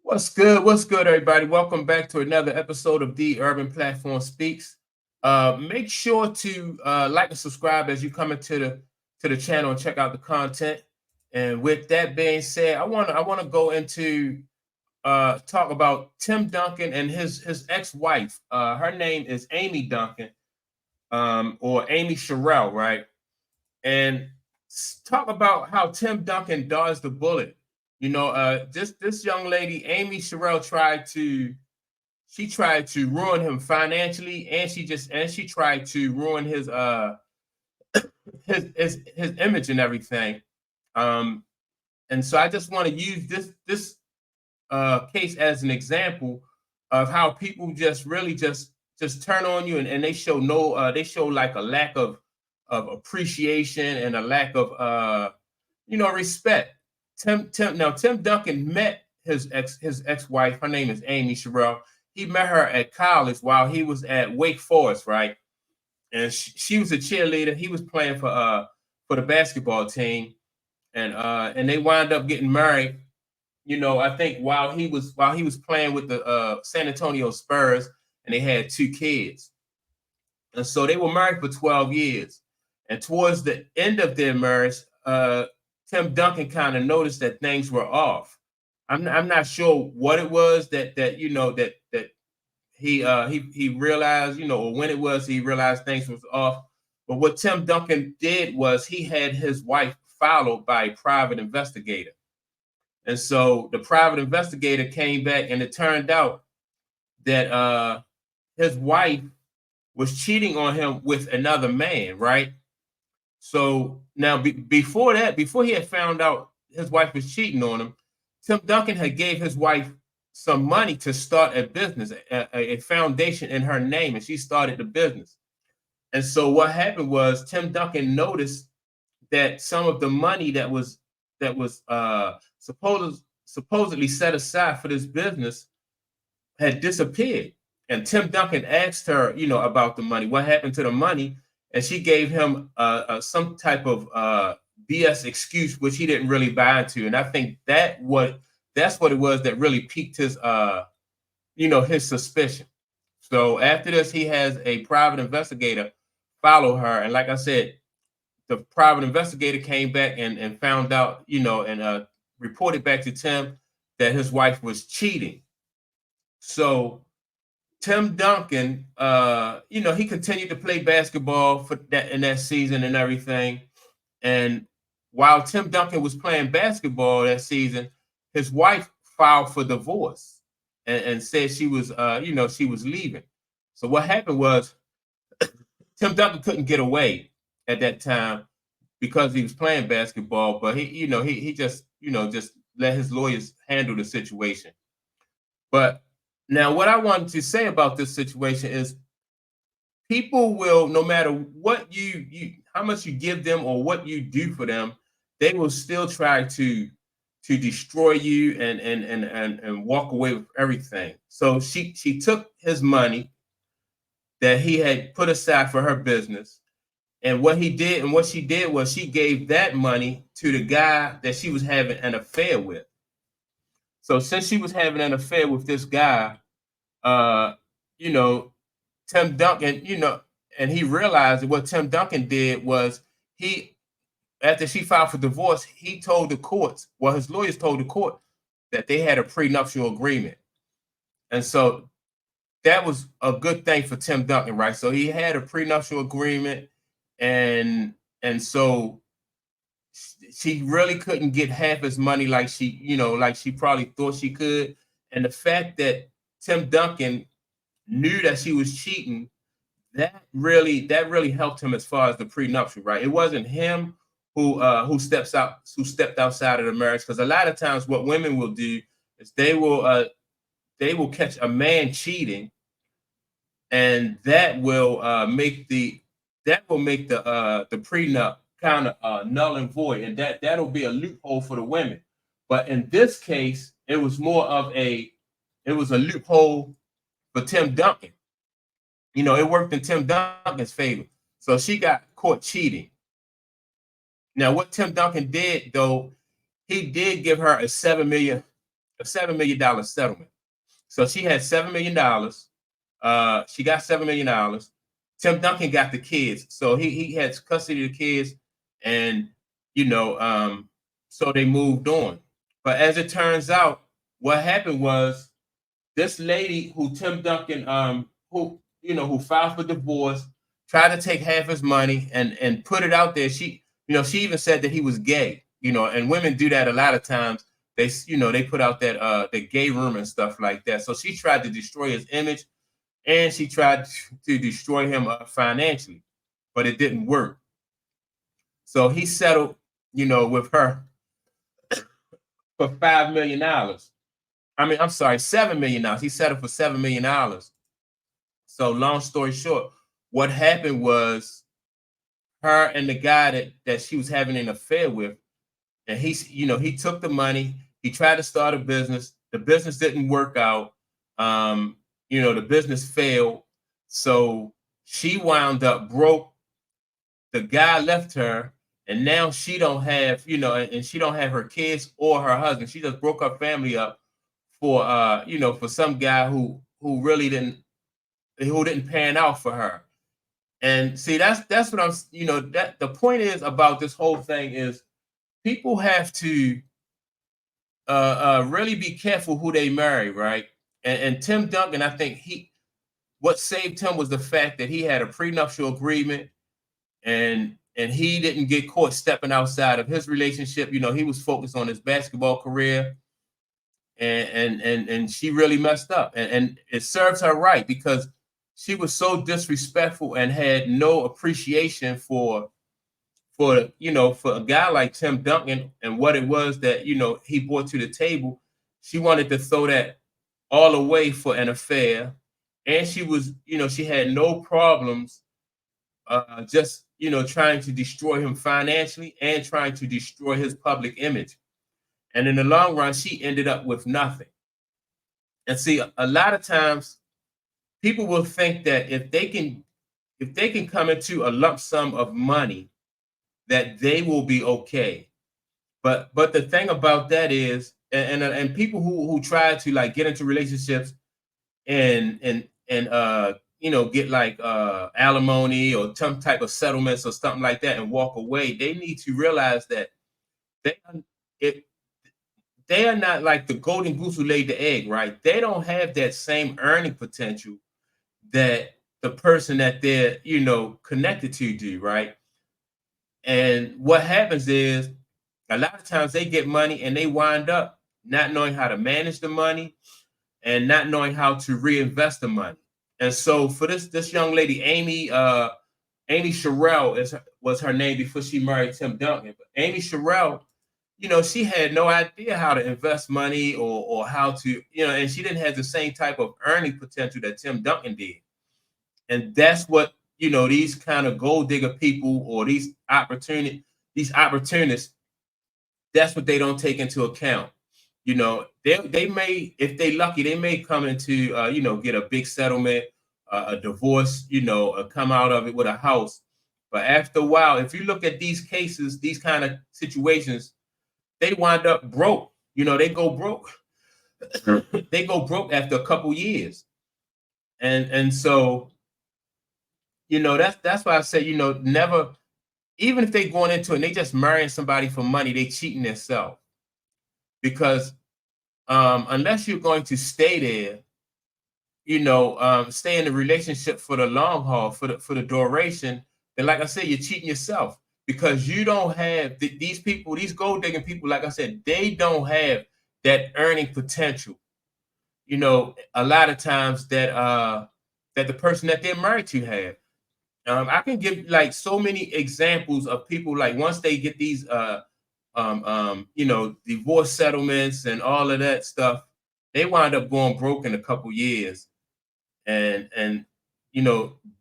What's good? What's good, everybody? Welcome back to another episode of The Urban Platform Speaks. Make sure to like and subscribe as you come into the channel and check out the content. And with that being said, I want to go into talk about Tim Duncan and his ex-wife. Her name is Amy Duncan, or Amy Sherrill, right? And talk about how Tim Duncan dodged the bullet. This young lady, Amy Sherrill, tried to ruin him financially, and she tried to ruin his image and everything. Um, and so I just want to use this case as an example of how people just really just turn on you, and they show no they show like a lack of appreciation and a lack of respect. Tim Duncan met his ex-wife. Her name is Amy Sherrill. He met her at college while he was at Wake Forest, right? And she was a cheerleader. He was playing for the basketball team, and they wound up getting married. I think while he was playing with the San Antonio Spurs, and they had two kids. And so they were married for 12 years. And towards the end of their marriage, Tim Duncan kind of noticed that things were off. I'm not sure what it was that he realized, or when it was he realized things was off. But what Tim Duncan did was he had his wife followed by a private investigator. And so the private investigator came back, and it turned out that his wife was cheating on him with another man, right? So now, before he had found out his wife was cheating on him, Tim Duncan had gave his wife some money to start a business, a foundation in her name, and she started the business. And so what happened was Tim Duncan noticed that some of the money that was supposedly set aside for this business had disappeared. And Tim Duncan asked her, about the money. What happened to the money? And she gave him some type of BS excuse, which he didn't really buy into. And I think that's what it was that really piqued his suspicion. So after this, he has a private investigator follow her, and like I said, the private investigator came back and found out, and reported back to Tim that his wife was cheating. So Tim Duncan, he continued to play basketball for that in that season and everything. And while Tim Duncan was playing basketball that season, his wife filed for divorce and said she was, she was leaving. So what happened was Tim Duncan couldn't get away at that time because he was playing basketball, but he just let his lawyers handle the situation. But now, what I wanted to say about this situation is people will, no matter what how much you give them or what you do for them, they will still try to destroy you and walk away with everything. So she took his money that he had put aside for her business, and what she did was she gave that money to the guy that she was having an affair with. So since she was having an affair with this guy, uh, you know, Tim Duncan, and he realized that what Tim Duncan did was he, after she filed for divorce, he told the courts, well, his lawyers told the court that they had a prenuptial agreement. And so that was a good thing for Tim Duncan, right? So he had a prenuptial agreement, and so she really couldn't get half his money like she probably thought she could. And the fact that Tim Duncan knew that she was cheating, that really helped him as far as the prenuptial, right? It wasn't him who stepped outside of the marriage, because a lot of times what women will do is they will catch a man cheating, and that will make the prenup kind of null and void, and that'll be a loophole for the women. But in this case, it was a loophole for Tim Duncan. It worked in Tim Duncan's favor. So she got caught cheating. Now, what Tim Duncan did, though, he did give her a $7 million a $7 million settlement. So she had $7 million. She got $7 million. Tim Duncan got the kids, so he had custody of the kids, and you know, so they moved on. But as it turns out, what happened was this lady who Tim Duncan, who filed for divorce, tried to take half his money and put it out there. She even said that he was gay. And women do that a lot of times. They put out that the gay room and stuff like that. So she tried to destroy his image, and she tried to destroy him financially, but it didn't work. So he settled, with her for $5 million. I mean, I'm sorry, $7 million. He settled for $7 million. So long story short, what happened was her and the guy that she was having an affair with, and he took the money. He tried to start a business. The business didn't work out. The business failed. So she wound up broke. The guy left her, and now she don't have, and she don't have her kids or her husband. She just broke her family up for some guy who really didn't pan out for her. And see, that's what I'm, that the point is about this whole thing is people have to really be careful who they marry, right? And Tim Duncan, I think what saved him was the fact that he had a prenuptial agreement, and he didn't get caught stepping outside of his relationship. He was focused on his basketball career, and she really messed up, and it serves her right, because she was so disrespectful and had no appreciation for a guy like Tim Duncan and what it was that he brought to the table. She wanted to throw that all away for an affair, and she had no problems just trying to destroy him financially and trying to destroy his public image. And in the long run, she ended up with nothing. And see, a lot of times people will think that if they can come into a lump sum of money, that they will be okay. But the thing about that is, and people who try to like get into relationships and get like alimony or some type of settlements or something like that and walk away, they need to realize that they are not like the golden goose who laid the egg, right? They don't have that same earning potential that the person that they're connected to do, right? And what happens is a lot of times they get money and they wind up not knowing how to manage the money and not knowing how to reinvest the money. And so for this young lady, Amy Sherrill was her name before she married Tim Duncan. But Amy Sherrill, she had no idea how to invest money or how to, and she didn't have the same type of earning potential that Tim Duncan did. And that's what, these kind of gold digger people or these opportunists, that's what they don't take into account. They may, if they lucky, they may come into, get a big settlement, a divorce, come out of it with a house. But after a while, if you look at these cases, these kind of situations, they wind up broke. They go broke. They go broke after a couple years. And so, that's why I say, never, even if they going into it and they just marrying somebody for money, they cheating themselves. Because unless you're going to stay there, stay in the relationship for the long haul, for the duration, then like I said, you're cheating yourself, because you don't have these people, these gold digging people, like I said, they don't have that earning potential. A lot of times that the person that they're married to have. I can give like so many examples of people, like once they get these divorce settlements and all of that stuff, they wind up going broke in a couple years. And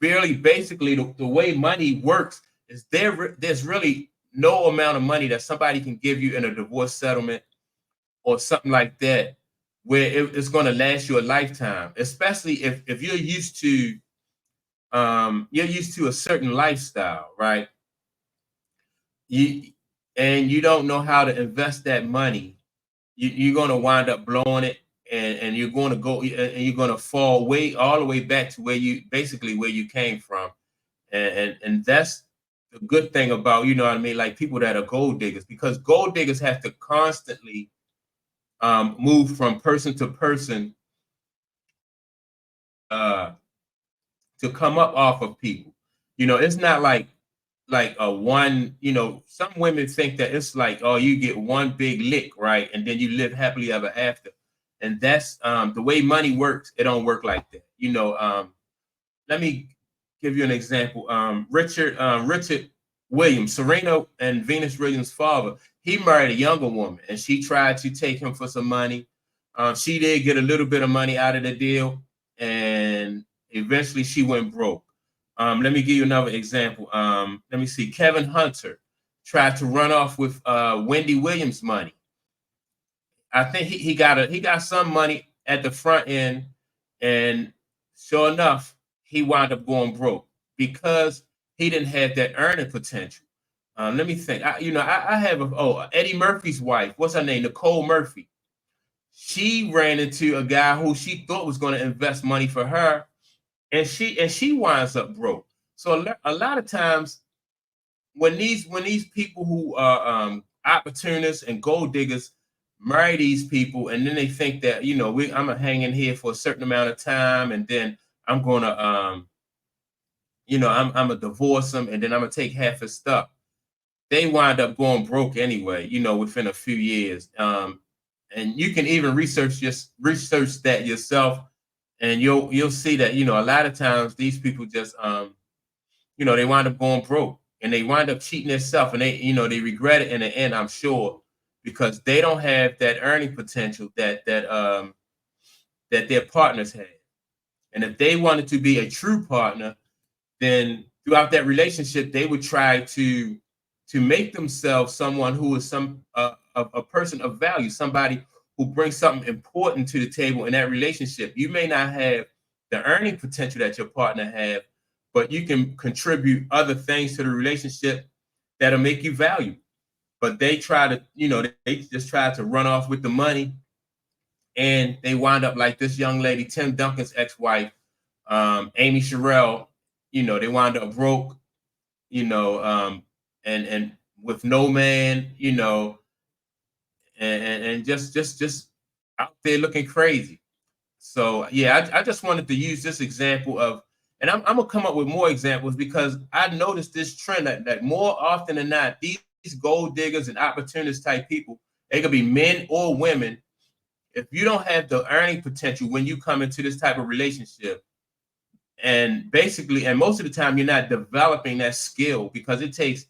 barely, basically the way money works is there's really no amount of money that somebody can give you in a divorce settlement or something like that where it's going to last you a lifetime, especially if you're used to a certain lifestyle, right? You don't know how to invest that money you're going to wind up blowing it, and you're going to go, and you're going to fall way all the way back to where you basically where you came from. And that's the good thing about, you know what I mean, like people that are gold diggers, because gold diggers have to constantly move from person to person uh, to come up off of people. You know, it's not like a one, you know, some women think that it's like, oh, you get one big lick, right? And then you live happily ever after. And that's the way money works. It don't work like that. You know, let me give you an example. Richard Williams, Serena and Venus Williams' father, he married a younger woman, and she tried to take him for some money. She did get a little bit of money out of the deal, and eventually she went broke. Let me give you another example. Let me see. Kevin Hunter tried to run off with Wendy Williams' money. I think he got some money at the front end, and sure enough, he wound up going broke because he didn't have that earning potential. Let me think. I have Eddie Murphy's wife. What's her name? Nicole Murphy. She ran into a guy who she thought was going to invest money for her, and she winds up broke. So a lot of times when these people who are opportunists and gold diggers marry these people, and then they think that, you know, I'm gonna hang in here for a certain amount of time, and then I'm gonna you know, I'm gonna divorce them, and then I'm gonna take half his stuff. They wind up going broke anyway, you know, within a few years. And you can even research that yourself, and you'll see that, you know, a lot of times these people just you know, they wind up going broke, and they wind up cheating themselves, and they, you know, they regret it in the end, I'm sure, because they don't have that earning potential that their partners had. And if they wanted to be a true partner, then throughout that relationship, they would try to make themselves someone who is a person of value, somebody who brings something important to the table in that relationship. You may not have the earning potential that your partner have, but you can contribute other things to the relationship that'll make you valuable. But they try to, you know, they just try to run off with the money, and they wind up like this young lady, Tim Duncan's ex-wife, Amy Sherrill. You know, they wind up broke, you know, and with no man, you know, and just out there looking crazy. So yeah, I just wanted to use this example of, and I'm gonna come up with more examples, because I noticed this trend that more often than not, these gold diggers and opportunist type people, they could be men or women. If you don't have the earning potential when you come into this type of relationship, and basically, and most of the time, you're not developing that skill, because it takes,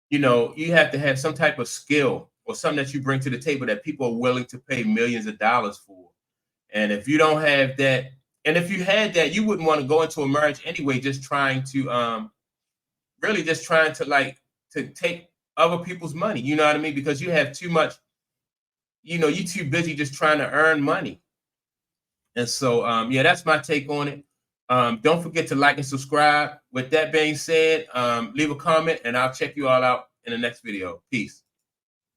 you know, you have to have some type of skill or something that you bring to the table that people are willing to pay millions of dollars for. And if you don't have that, and if you had that, you wouldn't want to go into a marriage anyway, just trying to really just trying to to take other people's money. You know what I mean? Because you have too much, you know, you're too busy just trying to earn money. And so yeah, that's my take on it. Don't forget to like and subscribe. With that being said, leave a comment, and I'll check you all out in the next video. Peace.